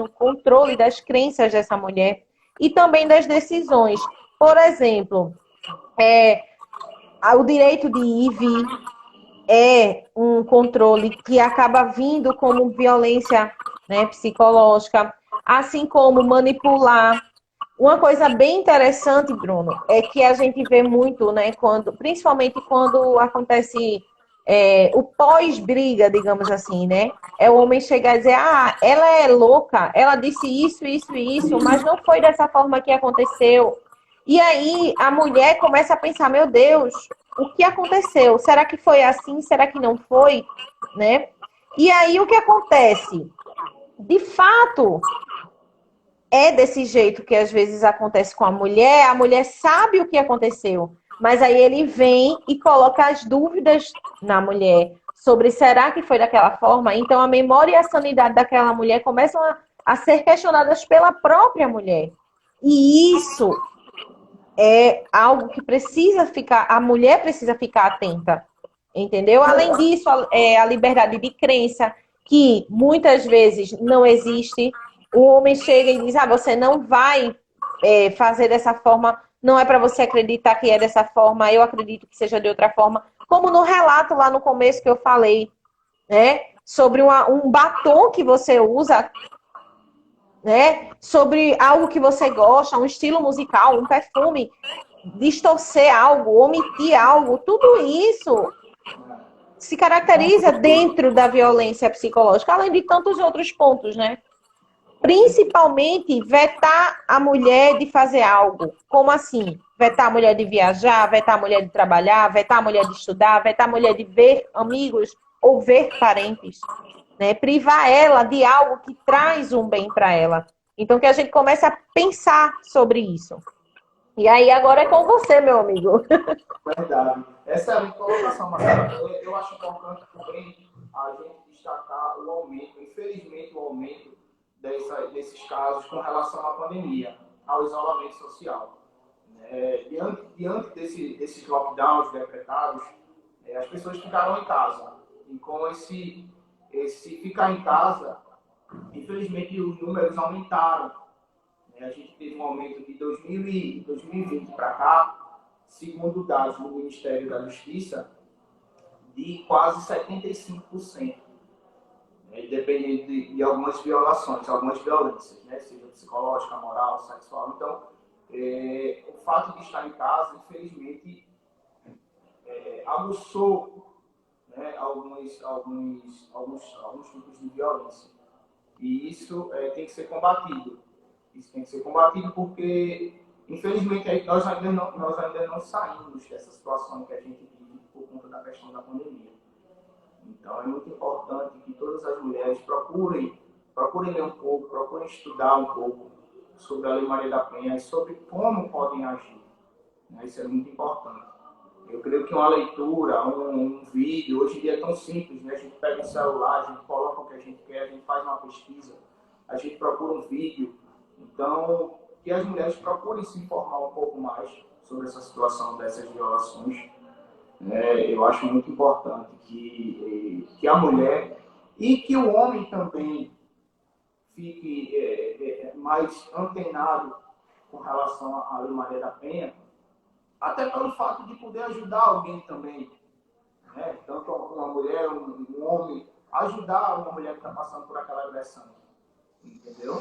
controle das crenças dessa mulher e também das decisões. Por exemplo, o direito de ir e vir é um controle que acaba vindo como violência, né, psicológica, assim como manipular. Uma coisa bem interessante, Bruno, é que a gente vê muito, né, principalmente quando acontece o pós-briga, digamos assim, né? É o homem chegar e dizer, ela é louca, ela disse isso, isso e isso, mas não foi dessa forma que aconteceu. E aí a mulher começa a pensar, meu Deus, o que aconteceu? Será que foi assim? Será que não foi? Né? E aí o que acontece? De fato, é desse jeito que às vezes acontece com a mulher sabe o que aconteceu, mas aí ele vem e coloca as dúvidas na mulher sobre será que foi daquela forma? Então a memória e a sanidade daquela mulher começam a ser questionadas pela própria mulher. E isso é algo que precisa ficar, a mulher precisa ficar atenta, entendeu? Além disso, a liberdade de crença, que muitas vezes não existe. O homem chega e diz: ah, você não vai fazer dessa forma, não é para você acreditar que é dessa forma, eu acredito que seja de outra forma. Como no relato lá no começo que eu falei, né? Sobre um batom que você usa, né? Sobre algo que você gosta, um estilo musical, um perfume, distorcer algo, omitir algo, tudo isso se caracteriza dentro da violência psicológica, além de tantos outros pontos, né? Principalmente vetar a mulher de fazer algo. Como assim? Vetar a mulher de viajar, vetar a mulher de trabalhar, vetar a mulher de estudar, vetar a mulher de ver amigos ou ver parentes. Né? Privar ela de algo que traz um bem para ela. Então, que a gente comece a pensar sobre isso. E aí, agora é com você, meu amigo. Verdade. Excelente colocação, Marcelo. Eu acho importante também a gente destacar o aumento, infelizmente, o aumento desses casos com relação à pandemia, ao isolamento social. Diante desses lockdowns decretados, as pessoas ficaram em casa. E com esse ficar em casa, infelizmente, os números aumentaram. A gente teve um aumento de 2020 para cá, segundo dados do Ministério da Justiça, de quase 75%, dependendo de algumas violações, algumas violências, né? Seja psicológica, moral, sexual. Então, o fato de estar em casa, infelizmente, aguçou, né, alguns tipos de violência. E isso tem que ser combatido. Isso tem que ser combatido porque, infelizmente, nós ainda não saímos dessa situação que a gente vive por conta da questão da pandemia. Então, é muito importante que todas as mulheres procurem ler um pouco, procurem estudar um pouco sobre a Lei Maria da Penha e sobre como podem agir. Isso é muito importante. Eu creio que uma leitura, um vídeo, hoje em dia é tão simples, né? A gente pega um celular, a gente coloca o que a gente quer, a gente faz uma pesquisa, a gente procura um vídeo. Então, que as mulheres procurem se informar um pouco mais sobre essa situação dessas violações. Eu acho muito importante que a mulher e que o homem também fique mais antenado com relação à Lei Maria da Penha, até pelo fato de poder ajudar alguém também, né? Tanto uma mulher, um homem, ajudar uma mulher que está passando por aquela agressão, entendeu?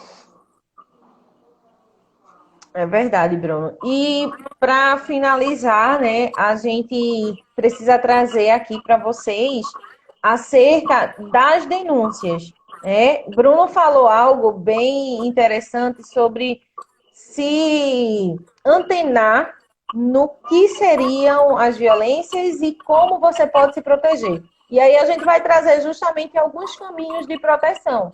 É verdade, Bruno. E para finalizar, né, a gente precisa trazer aqui para vocês acerca das denúncias. Né? Bruno falou algo bem interessante sobre se antenar no que seriam as violências e como você pode se proteger. E aí a gente vai trazer justamente alguns caminhos de proteção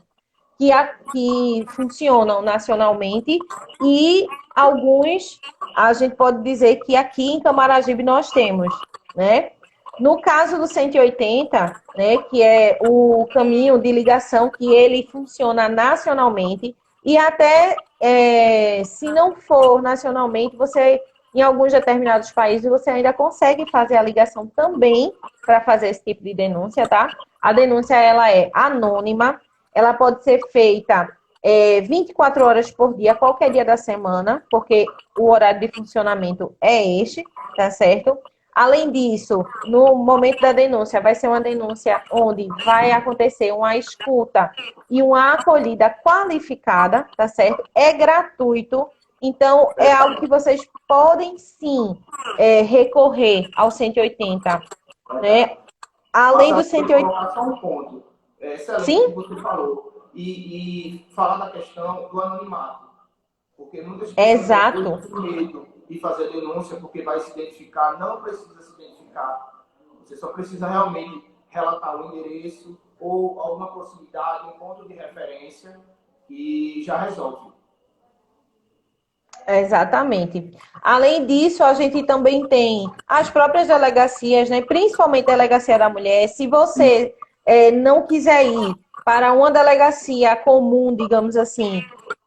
que funcionam nacionalmente e alguns a gente pode dizer que aqui em Camaragibe nós temos, né? No caso do 180, né, que é o caminho de ligação que ele funciona nacionalmente e até se não for nacionalmente, você em alguns determinados países você ainda consegue fazer a ligação também para fazer esse tipo de denúncia, tá? A denúncia ela é anônima, ela pode ser feita 24 horas por dia, qualquer dia da semana, porque o horário de funcionamento é este, tá certo? Além disso, no momento da denúncia, vai ser uma denúncia onde vai acontecer uma escuta e uma acolhida qualificada, tá certo? É gratuito, então é algo que vocês podem sim recorrer ao 180, né? Além do 180. Só um ponto. Excelente Sim? que você falou. E falar da questão do anonimato. Porque muitas pessoas Exato. têm medo de fazer a denúncia, porque vai se identificar, não precisa se identificar. Você só precisa realmente relatar o endereço ou alguma proximidade, um ponto de referência e já resolve. Exatamente. Além disso, a gente também tem as próprias delegacias, né? Principalmente a Delegacia da Mulher. Se você não quiser ir para uma delegacia comum, digamos assim,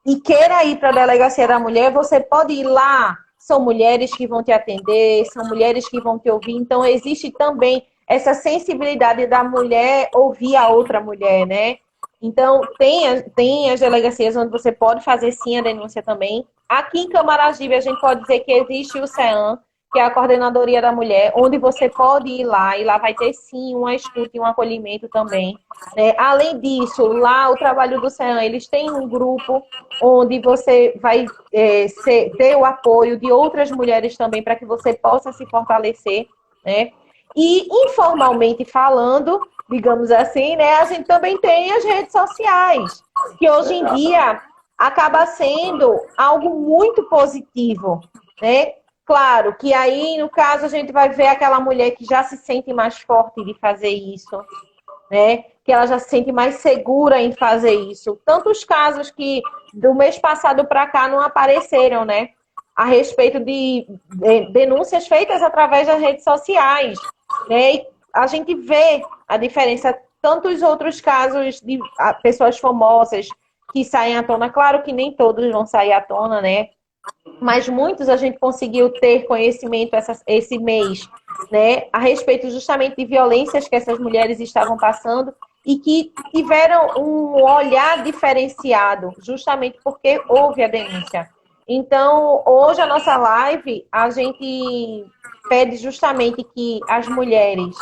e queira ir para a Delegacia da Mulher, você pode ir lá. São mulheres que vão te atender, são mulheres que vão te ouvir. Então, existe também essa sensibilidade da mulher ouvir a outra mulher, né? Então, tem as delegacias onde você pode fazer sim a denúncia também. Aqui em Camaragibe, a gente pode dizer que existe o CEAM, que é a Coordenadoria da Mulher, onde você pode ir lá, e lá vai ter sim uma escuta e um acolhimento também. Né? Além disso, lá o trabalho do CEAM, eles têm um grupo onde você vai ter o apoio de outras mulheres também, para que você possa se fortalecer, né? E informalmente falando, digamos assim, né, a gente também tem as redes sociais, que hoje em dia acaba sendo algo muito positivo, né? Claro que aí, no caso, a gente vai ver aquela mulher que já se sente mais forte de fazer isso, né? Que ela já se sente mais segura em fazer isso. Tantos casos que do mês passado para cá não apareceram, né? A respeito de denúncias feitas através das redes sociais, né? E a gente vê a diferença, tantos outros casos de pessoas famosas que saem à tona. Claro que nem todos vão sair à tona, né? Mas muitos a gente conseguiu ter conhecimento esse mês, né, a respeito justamente de violências que essas mulheres estavam passando e que tiveram um olhar diferenciado, justamente porque houve a denúncia. Então, hoje a nossa live, a gente pede justamente que as mulheres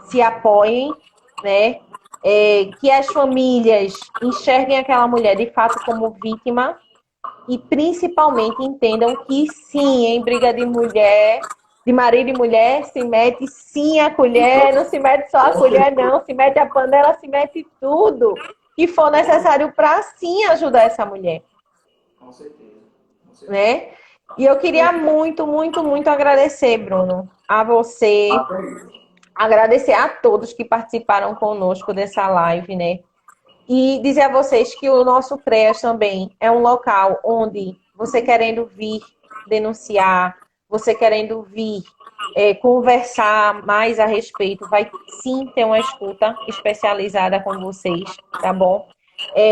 se apoiem, né, que as famílias enxerguem aquela mulher de fato como vítima e principalmente entendam que sim, em briga de mulher, de marido e mulher, se mete sim a colher, não se mete só a colher, não, se mete a panela, se mete tudo que for necessário para sim ajudar essa mulher. Com certeza. Com certeza. Né? E eu queria muito, muito, muito agradecer, Bruno, a você, agradecer a todos que participaram conosco dessa live, né? E dizer a vocês que o nosso CREAS também é um local onde você querendo vir denunciar, você querendo vir conversar mais a respeito, vai sim ter uma escuta especializada com vocês, tá bom?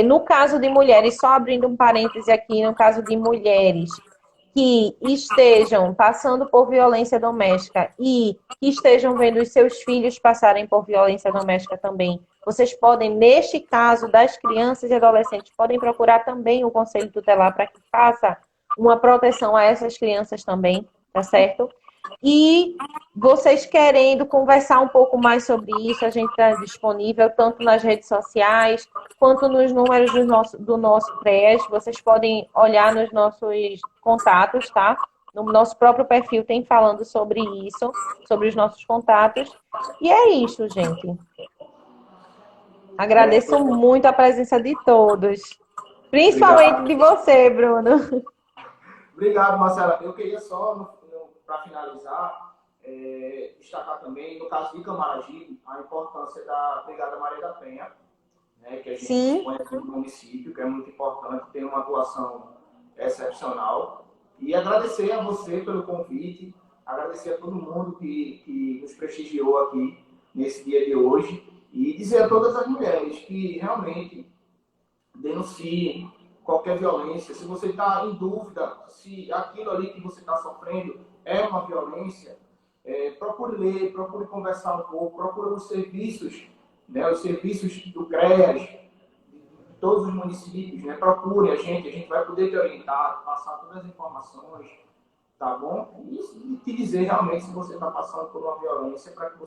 No caso de mulheres, só abrindo um parêntese aqui, no caso de mulheres que estejam passando por violência doméstica e que estejam vendo os seus filhos passarem por violência doméstica também, vocês podem, neste caso das crianças e adolescentes, podem procurar também o Conselho Tutelar para que faça uma proteção a essas crianças também, tá certo? E vocês querendo conversar um pouco mais sobre isso, a gente está disponível tanto nas redes sociais quanto nos números do nosso CREAS. Vocês podem olhar nos nossos contatos, tá? No nosso próprio perfil tem falando sobre isso, sobre os nossos contatos. E é isso, gente. Agradeço muito a presença de todos, principalmente Obrigado. de você, Bruno. Obrigado, Marcela. Eu queria só, para finalizar, destacar também, no caso de Camaragibe, a importância da Brigada Maria da Penha, né, que a gente Sim. dispõe aqui no município, que é muito importante, tem uma atuação excepcional. E agradecer a você pelo convite, agradecer a todo mundo que nos prestigiou aqui nesse dia de hoje e dizer a todas as mulheres que realmente denunciem qualquer violência. Se você está em dúvida se aquilo ali que você está sofrendo é uma violência, procure ler, procure conversar um pouco, procure os serviços, né, os serviços do CREAS, de todos os municípios, né, procure a gente vai poder te orientar, passar todas as informações, tá bom? E te dizer realmente se você está passando por uma violência para que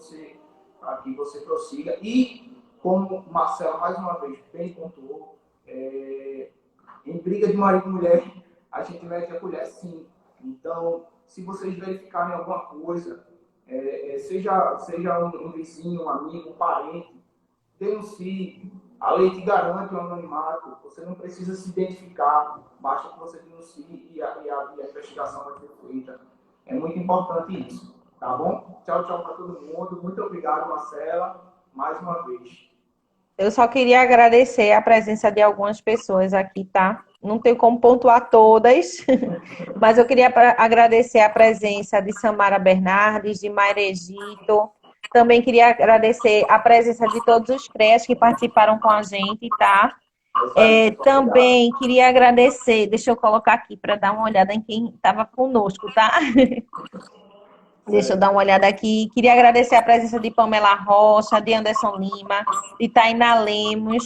você prossiga. E, como Marcelo mais uma vez bem pontuou, em briga de marido e mulher, a gente mete a colher sim. Então, se vocês verificarem alguma coisa, seja um vizinho, um amigo, um parente, denuncie, A lei te garante o anonimato, você não precisa se identificar, basta que você denuncie e a investigação vai ser feita. É muito importante isso, tá bom? Tchau, tchau para todo mundo. Muito obrigado, Marcela, mais uma vez. Eu só queria agradecer a presença de algumas pessoas aqui, tá? Não tenho como pontuar todas, mas eu queria agradecer a presença de Samara Bernardes, de Mayra Egito. Também queria agradecer a presença de todos os CREAs que participaram com a gente, tá? Também queria agradecer, deixa eu colocar aqui para dar uma olhada em quem estava conosco, tá? Deixa eu dar uma olhada aqui. Queria agradecer a presença de Pamela Rocha, de Anderson Lima, de Tainá Lemos,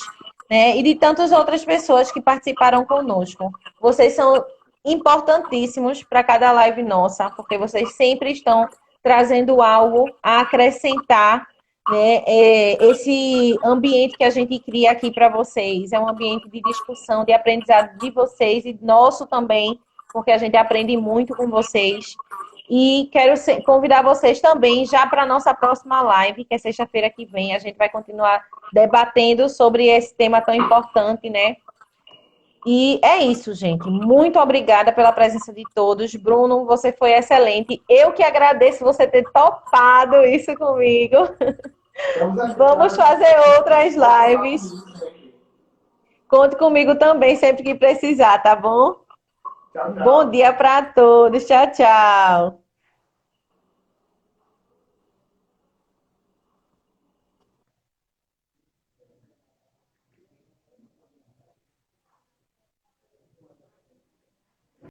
né? E de tantas outras pessoas que participaram conosco. Vocês são importantíssimos para cada live nossa, porque vocês sempre estão trazendo algo a acrescentar, né? Esse ambiente que a gente cria aqui para vocês. É um ambiente de discussão, de aprendizado de vocês e nosso também, porque a gente aprende muito com vocês. E quero convidar vocês também já para a nossa próxima live, que é sexta-feira que vem. A gente vai continuar debatendo sobre esse tema tão importante, né? E é isso, gente. Muito obrigada pela presença de todos. Bruno, você foi excelente. Eu que agradeço você ter topado isso comigo. Vamos fazer outras lives. Conte comigo também sempre que precisar, tá bom? Tchau, tchau. Bom dia para todos. Tchau, tchau.